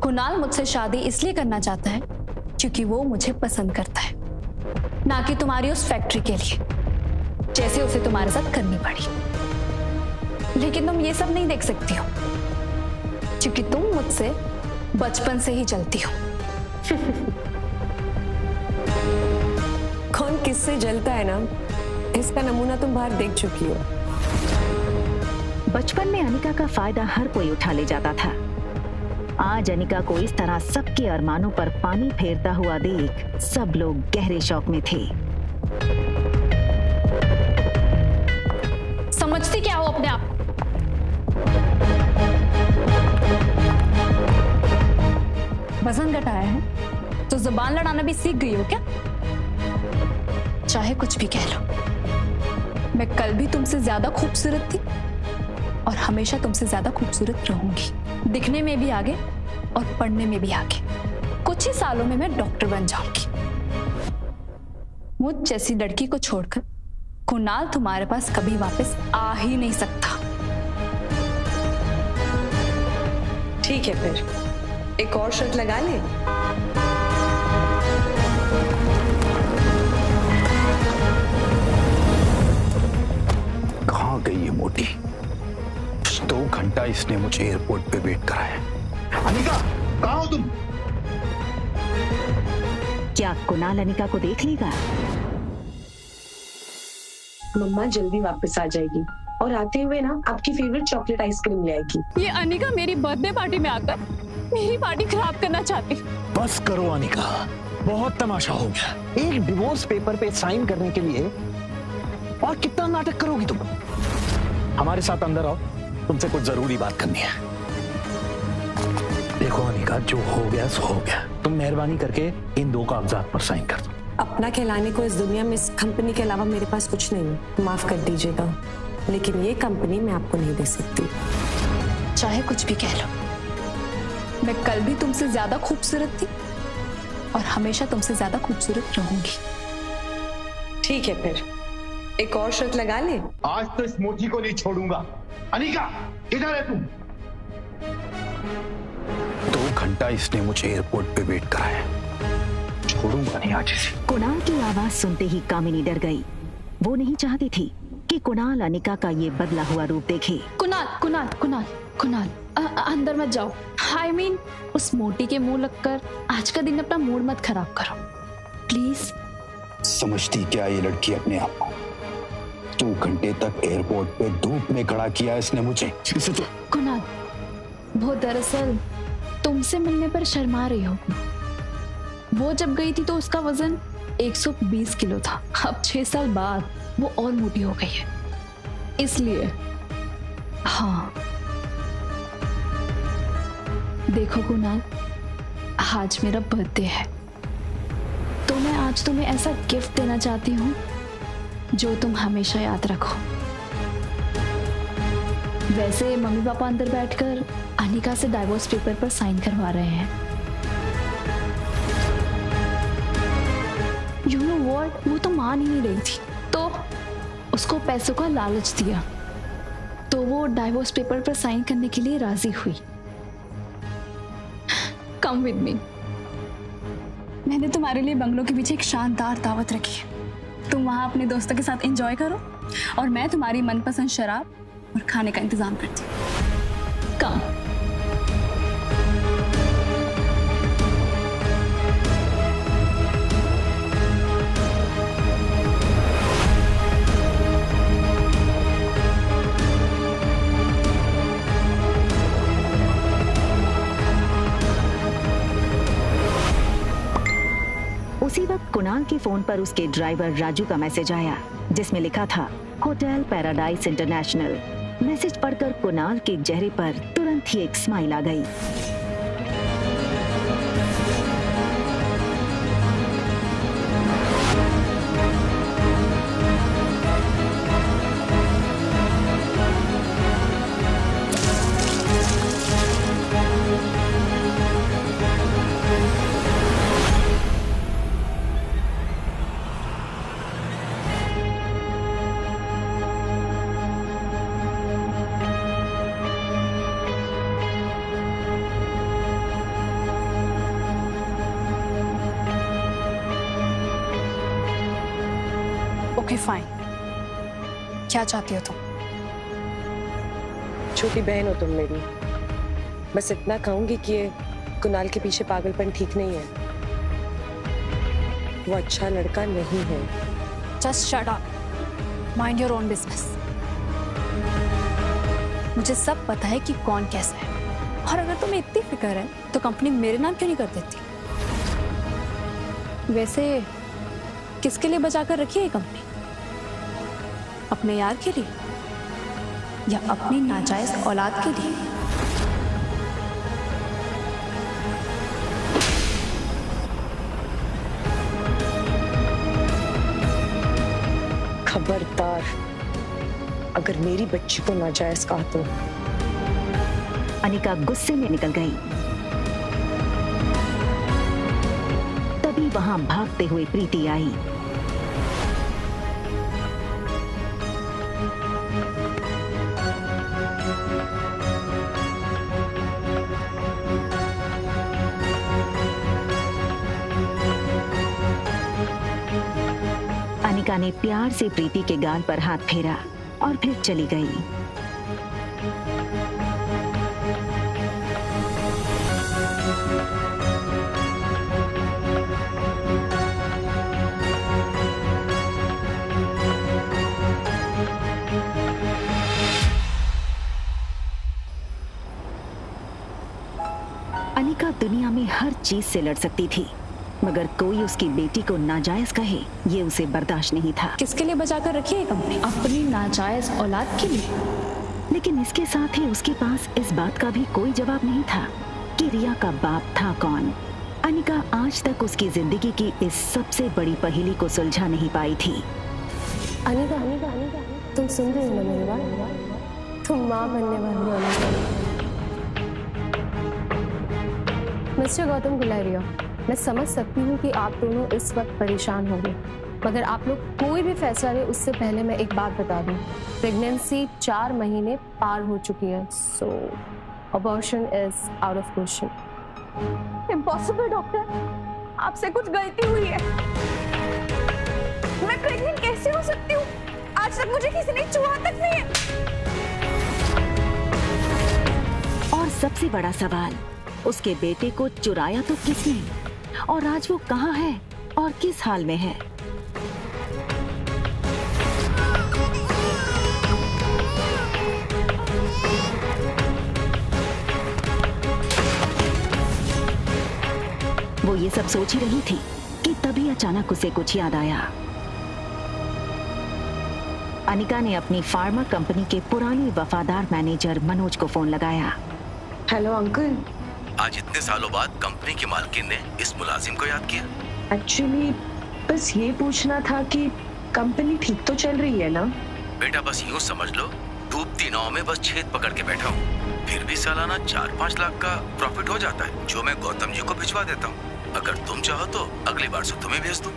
कुणाल मुझसे शादी इसलिए करना चाहता है क्योंकि वो मुझे पसंद करता है, ना कि तुम्हारी उस फैक्ट्री के लिए, जैसे उसे तुम्हारे साथ करनी पड़ी। लेकिन तुम ये सब नहीं देख सकती हो क्योंकि तुम मुझसे बचपन से ही जलती हो। कौन किससे जलता है ना, इसका नमूना तुम बाहर देख चुकी हो। बचपन में अनिका का फायदा हर कोई उठा ले जाता था। आज अनिका को इस तरह सबके अरमानों पर पानी फेरता हुआ देख सब लोग गहरे शौक में थे। समझती क्या हो अपने आप? वजन घटाया है तो जुबान लड़ाना भी सीख गई हो क्या? चाहे कुछ भी कह लो, मैं कल भी तुमसे ज्यादा खूबसूरत थी और हमेशा तुमसे ज्यादा खूबसूरत रहूंगी। दिखने में भी आगे और पढ़ने में भी आगे। कुछ ही सालों में मैं डॉक्टर बन जाऊंगी। मुझ जैसी लड़की को छोड़कर कुणाल तुम्हारे पास कभी वापस आ ही नहीं सकता। ठीक है फिर एक और शर्त लगा ले। कहाँ गई ये मोटी? 2 घंटा इसने मुझे एयरपोर्ट पे वेट कराया। अनिका, कहाँ हो तुम? क्या कुणाल अनिका को देख लेगा? मम्मा जल्दी वापस आ जाएगी और आते हुए ना आपकी फेवरेट चॉकलेट आइसक्रीम ले आएगी। ये अनिका मेरी बर्थडे पार्टी में आकर मेरी पार्टी खराब करना चाहती। बस करो अनिका, बहुत तमाशा हो गया। एक डिवोर्स पेपर पे साइन करने के लिए और कितना नाटक करोगी तुम? हमारे साथ अंदर आओ, तुमसे कुछ जरूरी बात करनी है। देखो अनिका, जो हो गया सो हो गया। तुम मेहरबानी करके इन 2 कागजात पर साइन कर दो। अपना कहलाने को इस दुनिया में इस कंपनी के अलावा मेरे पास कुछ नहीं है, माफ कर दीजिएगा, लेकिन ये कंपनी मैं आपको नहीं दे सकती। चाहे कुछ भी कह लो, मैं कल भी तुमसे ज्यादा खूबसूरत थी और हमेशा तुमसे ज्यादा खूबसूरत रहूंगी। ठीक है फिर एक और शर्त लगा ले। आज तो इस मोची को नहीं छोड़ूंगा। अनिका, किधर है तुम? 2 घंटा इसने मुझे एयरपोर्ट पे वेट कराया। छोड़ूंगा नहीं आज इसे। कुणाल की आवाज सुनते ही कामिनी डर गई। वो नहीं चाहती थी कि कुणाल अनिका का ये बदला हुआ रूप देखे। कुणाल कुणाल कुणाल कुणाल अंदर मत जाओ। I mean, उस मोटी के मुंह लगकर आज का दिन अपना मूड मत खराब करो प्लीज। समझती क्या ये लड़की अपने आप को? 2 घंटे तक एयरपोर्ट पे धूप में खड़ा किया इसने मुझे। तो कुणाल, वो दरअसल तुमसे मिलने पर शर्मा रही हो। वो जब गई थी तो उसका वजन 120 किलो था। अब 6 साल बाद वो और मोटी हो गई है, इसलिए। हाँ देखो कुणाल, आज मेरा बर्थडे है तो मैं आज तुम्हें ऐसा गिफ्ट देना चाहती हूँ जो तुम हमेशा याद रखो। वैसे मम्मी पापा अंदर बैठकर अनिका से डाइवोर्स पेपर पर साइन करवा रहे हैं। यू नो व्हाट, वो तो मान ही नहीं रही थी, तो उसको पैसों का लालच दिया तो वो डाइवोर्स पेपर पर साइन करने के लिए राजी हुई। Come with me. मैंने तुम्हारे लिए बंगलों के पीछे एक शानदार दावत रखी है। तुम वहां अपने दोस्तों के साथ एंजॉय करो और मैं तुम्हारी मनपसंद शराब और खाने का इंतजाम करती हूँ। कम। उसी वक्त कुणाल के फोन पर उसके ड्राइवर राजू का मैसेज आया जिसमें लिखा था होटल पैराडाइज इंटरनेशनल। मैसेज पढ़कर कुणाल के चेहरे पर तुरंत ही एक स्माइल आ गई। ओके फाइन, क्या चाहती हो तुम? छोटी बहन हो तुम मेरी, बस इतना कहूंगी कि ये कुणाल के पीछे पागलपन ठीक नहीं है। वो अच्छा लड़का नहीं है। Just shut up, mind your own business. मुझे सब पता है कि कौन कैसा है, और अगर तुम्हें इतनी फिक्र है तो कंपनी मेरे नाम क्यों नहीं कर देती? वैसे किसके लिए बचा कर रखी है ये कंपनी? अपने यार के लिए या अपनी नाजायज औलाद के लिए? खबरदार, अगर मेरी बच्ची को नाजायज कहा तो। अनिका गुस्से में निकल गई। तभी वहां भागते हुए प्रीति आई। अनिका ने प्यार से प्रीति के गाल पर हाथ फेरा और फिर चली गई। अनिका दुनिया में हर चीज से लड़ सकती थी, मगर कोई उसकी बेटी को नाजायज कहे ये उसे बर्दाश्त नहीं था। किसके लिए बचा कर रखी है कंपनी? अपनी नाजायज औलाद के लिए। लेकिन इसके साथ ही उसके पास इस बात का भी कोई जवाब नहीं था कि रिया का बाप था कौन। अनिका आज तक उसकी जिंदगी की इस सबसे बड़ी पहेली को सुलझा नहीं पाई थी। अनिका, अनिका, अनिका, तुम सुन रही हो ना मेरी बात? तुम माँ बनने वाली हो अनिका। मिस्टर गौतम गुलेरिया, मैं समझ सकती हूँ कि आप दोनों इस वक्त परेशान होंगे, मगर आप लोग कोई भी फैसला ले उससे पहले मैं एक बात बता दूँ। प्रेगनेंसी 4 महीने पार हो चुकी है, so abortion is out of question. Impossible doctor, आपसे कुछ गलती हुई है। मैं प्रेग्नेंट कैसे हो सकती हूँ? आज तक मुझे किसी ने छुआ तक नहीं है। और सबसे बड़ा सवाल, उसके बेटे को चुराया तो किसने, और आज वो कहाँ है और किस हाल में है? वो ये सब सोच ही रही थी कि तभी अचानक उसे कुछ याद आया। अनिका ने अपनी फार्मा कंपनी के पुराने वफादार मैनेजर मनोज को फोन लगाया। हेलो अंकल, आज इतने सालों बाद कंपनी की मालकिन ने इस मुलाजिम को याद किया। एक्चुअली बस ये पूछना था कि कंपनी ठीक तो चल रही है ना? बेटा बस यूं समझ लो, डूबती नाव में बस छेद पकड़ के बैठा हूँ। फिर भी सालाना 4-5 लाख का प्रॉफिट हो जाता है, जो मैं गौतम जी को भिजवा देता हूँ। अगर तुम चाहो तो अगली बार से तुम्हें भेज दूं।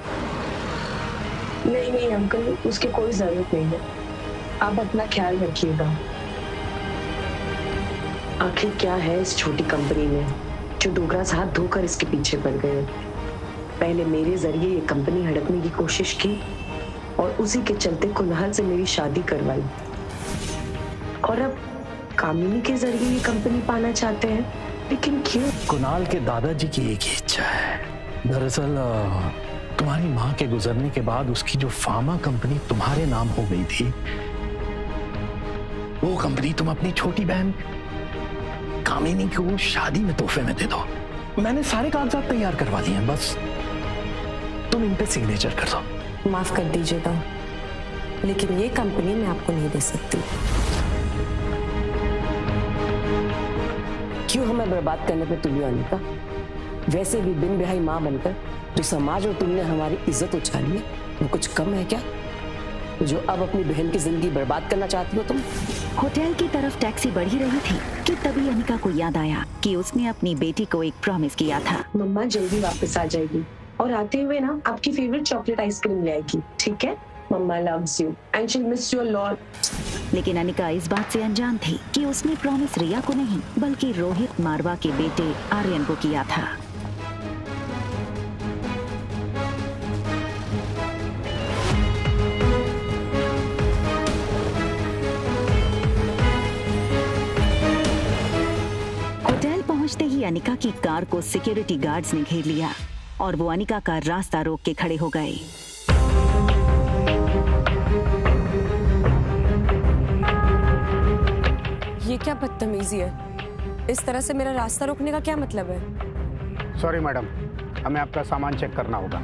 नहीं नहीं अंकल, उसकी कोई जरूरत नहीं है। आप अपना ख्याल रखिएगा। आखिर क्या है इस छोटी कंपनी में जो डोगरा साथ धोकर इसके पीछे पड़ गए। पहले मेरे जरिए ये कंपनी हड़पने की कोशिश की और उसी के चलते कुनाल से मेरी शादी करवाई, और अब कामिनी के जरिए ये कंपनी पाना चाहते हैं। लेकिन क्यों? कुनाल के दादाजी की एक ही इच्छा है। दरअसल तुम्हारी माँ के गुजरने के बाद उसकी जो फार्मा कंपनी तुम्हारे नाम हो गई थी, वो कंपनी तुम अपनी छोटी बहन कामिनी को शादी में तोहफे में दे दो। मैंने सारे कागजात तैयार करवा दिए हैं, बस तुम इन पे सिग्नेचर कर दो। माफ कर दीजिएगा, लेकिन ये कंपनी मैं आपको नहीं दे सकती। क्यों हमें बर्बाद करने पे तुली अनिका? वैसे भी बिन ब्याही माँ बनकर जो समाज और तुमने हमारी इज्जत उछाली है, वो कुछ कम है क्या? जो अब अपनी बहन की जिंदगी बर्बाद करना चाहती हो तुम? होटल की तरफ टैक्सी बढ़ ही रही थी कि तभी अनिका को याद आया कि उसने अपनी बेटी को एक प्रॉमिस किया था। मम्मा जल्दी वापस आ जाएगी और आते हुए ना आपकी फेवरेट चॉकलेट आइसक्रीम ले आएगी, ठीक है? Mamma loves you and she miss you a lot. लेकिन अनिका इस बात से अनजान थी कि उसने प्रॉमिस रिया को नहीं बल्कि रोहित मारवा के बेटे आर्यन को किया था। होटल पहुंचते ही अनिका की कार को सिक्योरिटी गार्ड्स ने घेर लिया और वो अनिका का रास्ता रोक के खड़े हो गए। ये क्या बदतमीजी है? इस तरह से मेरा रास्ता रोकने का क्या मतलब है? सॉरी मैडम, हमें आपका सामान चेक करना होगा।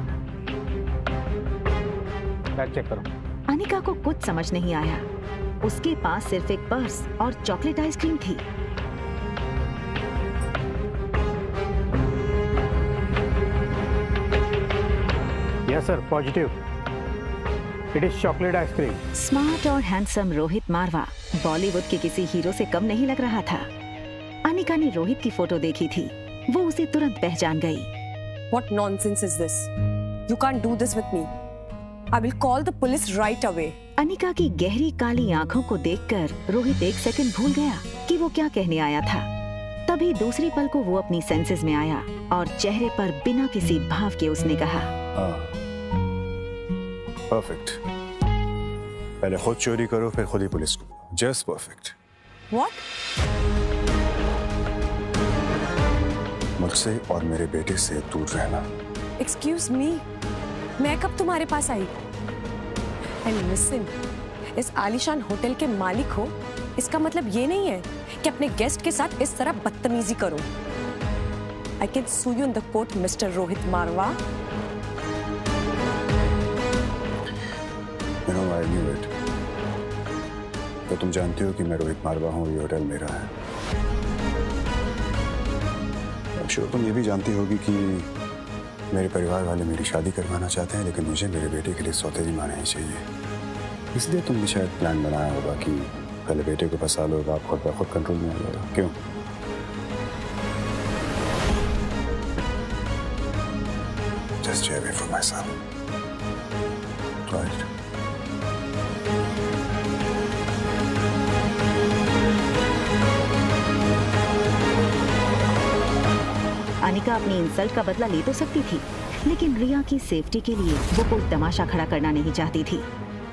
बैग चेक करो। अनिका को कुछ समझ नहीं आया। उसके पास सिर्फ एक पर्स और चॉकलेट आइसक्रीम थी। Yes sir, positive. It is chocolate ice cream. Smart और हैंडसम रोहित मारवा बॉलीवुड के किसी हीरो से कम नहीं लग रहा था। अनिका ने रोहित की फोटो देखी थी, वो उसे तुरंत पहचान गई। What nonsense is this? You can't do this with me. I will call the police right away. Anika की गहरी काली आंखों को देखकर रोहित एक सेकंड भूल गया कि वो क्या कहने आया था। तभी दूसरी पल को वो अपनी सेंसेस में आया और चेहरे पर बिना किसी भाव के उसने कहा, परफेक्ट। पहले खुद चोरी करो फिर खुद ही पुलिस को। Just perfect. व्हाट? मुझसे और मेरे बेटे से दूर रहना। एक्सक्यूज मी, मैं कब तुम्हारे पास आई? एंड लिसन, इस आलीशान होटल के मालिक हो इसका मतलब ये नहीं है कि अपने गेस्ट के साथ इस तरह बदतमीजी करो। I can sue you in the court mister Rohit Marwah. You know, I knew it. तो तुम जानती हो कि मैं रोहित मारवा हूँ, ये होटल मेरा है। अब श्योर तुम ये भी जानती होगी कि मेरे परिवार वाले मेरी शादी करवाना चाहते हैं, लेकिन मुझे मेरे बेटे के लिए सौतेली माँ नहीं चाहिए। इसलिए तुमने शायद प्लान बनाया होगा कि पहले बेटे को फंसा लो, आप खुद ब खुद कंट्रोल में आ जाएगा। क्यों? Just stay away from my son. Right. Anika अपनी इंसल्ट का बदला ले तो सकती थी, लेकिन रिया की सेफ्टी के लिए वो कोई तमाशा खड़ा करना नहीं चाहती थी,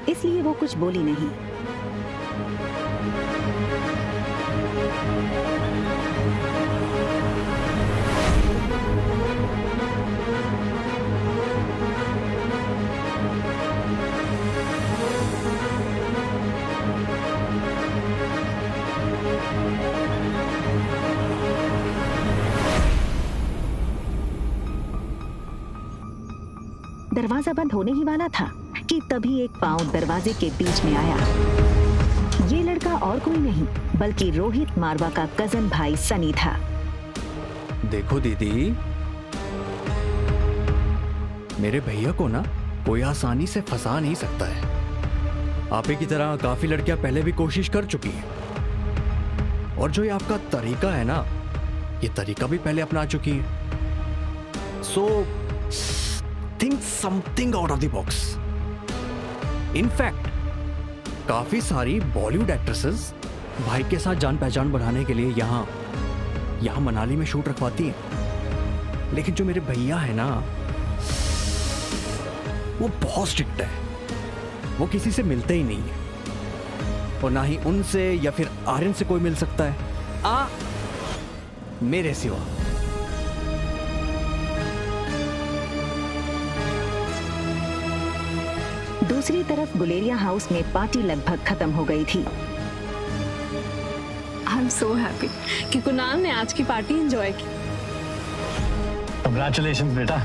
इसलिए वो कुछ बोली नहीं। दरवाजा बंद होने ही वाला था कि तभी एक पांव दरवाजे के बीच में आया। ये लड़का और कोई नहीं बल्कि रोहित मारवा का कजन भाई सनी था। देखो दीदी, मेरे भैया को ना कोई आसानी से फंसा नहीं सकता है। आप ही की तरह काफी लड़कियां पहले भी कोशिश कर चुकी हैं, और जो ये आपका तरीका है ना, ये तरीका भी पहले अपना चुकी है। So think something out of the box. In fact काफी सारी बॉलीवुड एक्ट्रेसेस भाई के साथ जान पहचान बढ़ाने के लिए यहाँ मनाली में शूट रखवाती हैं, लेकिन जो मेरे भैया है ना, वो बहुत स्ट्रिक्ट है। वो किसी से मिलते ही नहीं है, और ना ही उनसे या फिर आर्यन से कोई मिल सकता है मेरे सिवा। दूसरी तरफ गुलेरिया हाउस में पार्टी लगभग खत्म हो गई थी। आई एम सो हैप्पी कि कुणाल ने आज की पार्टी एंजॉय की। कांग्रेचुलेशंस बेटा।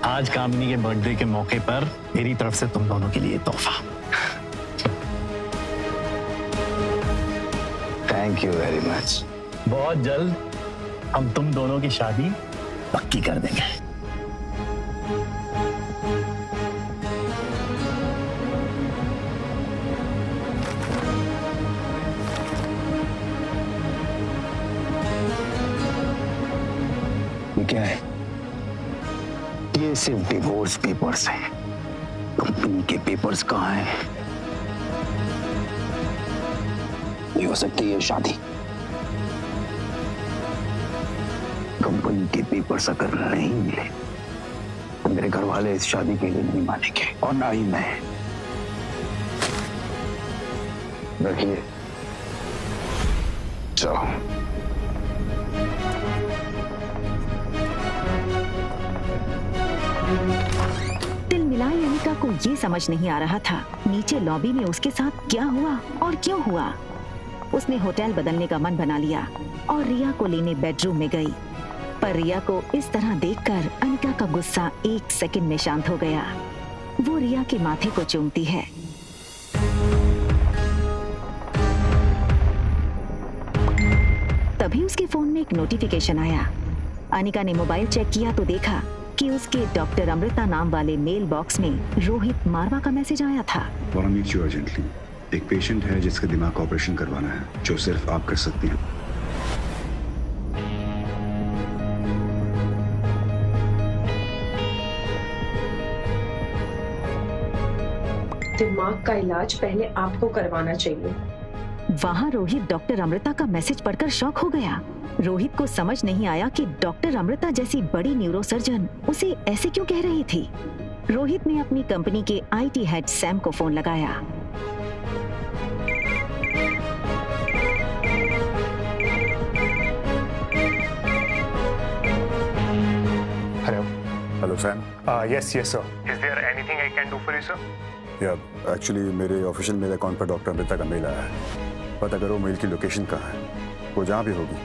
आज कामिनी के बर्थडे के मौके पर मेरी तरफ से तुम दोनों के लिए तोहफा। Thank you very much. बहुत जल्द हम तुम दोनों की शादी पक्की कर देंगे। क्या है? ये सिर्फ डिवोर्स पेपर्स हैं। कंपनी के पेपर्स कहाँ हैं? नहीं हो सकती ये शादी। कंपनी के पेपर्स अगर नहीं मिले तो मेरे घर वाले इस शादी के लिए नहीं मानेंगे, और ना ही मैं। रखिए, चलो। तिलमिलाई अनिका को ये समझ नहीं आ रहा था नीचे लॉबी में उसके साथ क्या हुआ और क्यों हुआ। उसने होटल बदलने का मन बना लिया और रिया को लेने बेडरूम में गई, पर रिया को इस तरह देखकर अनिका का गुस्सा एक सेकंड में शांत हो गया। वो रिया के माथे को चूमती है। तभी उसके फोन में एक नोटिफिकेशन आया। अनिका ने मोबाइल चेक किया तो देखा कि उसके डॉक्टर अमृता नाम वाले मेल बॉक्स में रोहित मारवा का मैसेज आया था। अर्जेंटली एक पेशेंट है जिसका दिमाग का ऑपरेशन करवाना है, जो सिर्फ आप कर सकती हैं। दिमाग का इलाज पहले आपको करवाना चाहिए। वहाँ रोहित डॉक्टर अमृता का मैसेज पढ़कर शॉक हो गया। रोहित को समझ नहीं आया कि डॉक्टर अमृता जैसी बड़ी न्यूरोसर्जन उसे ऐसे क्यों कह रही थी। रोहित ने अपनी कंपनी के आईटी हेड सैम को फोन लगाया। Hello. Hello Sam. Yes yes sir. Is there anything I can do for you sir? या एक्चुअली मेरे ऑफिशियल मेल अकाउंट पर डॉक्टर अमृता का मेल आया है। पता करो मेल की लोकेशन कहाँ है। वो जहाँ भी होगी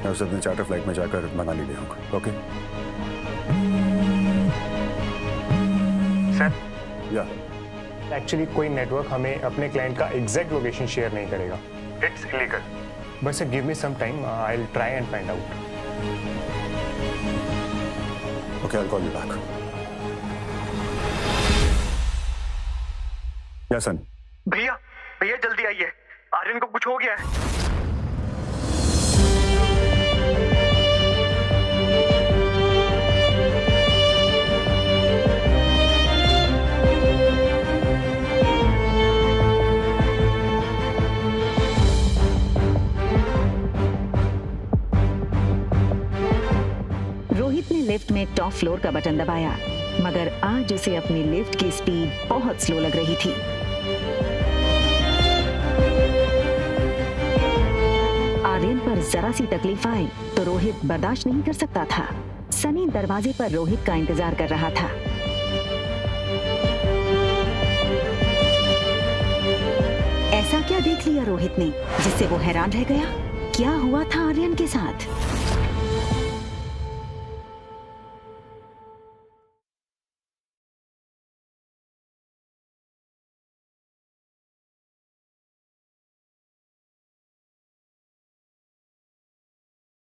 मैं उसे अपने चार्टर फ्लाइट में जाकर मनाली ले आऊँगा। Okay sir? या एक्चुअली कोई नेटवर्क हमें अपने क्लाइंट का एग्जैक्ट लोकेशन शेयर नहीं करेगा। It's illegal. बस give me some time, I will try and find out. Okay, I will call you back. Yeah son. भैया भैया जल्दी आइए, आर्यन को कुछ हो गया है। रोहित ने लिफ्ट में टॉप फ्लोर का बटन दबाया, मगर आज उसे अपनी लिफ्ट की स्पीड बहुत स्लो लग रही थी। आर्यन पर जरा सी तकलीफ आई तो रोहित बर्दाश्त नहीं कर सकता था। सनी दरवाजे पर रोहित का इंतजार कर रहा था। ऐसा क्या देख लिया रोहित ने जिससे वो हैरान रह गया? क्या हुआ था आर्यन के साथ?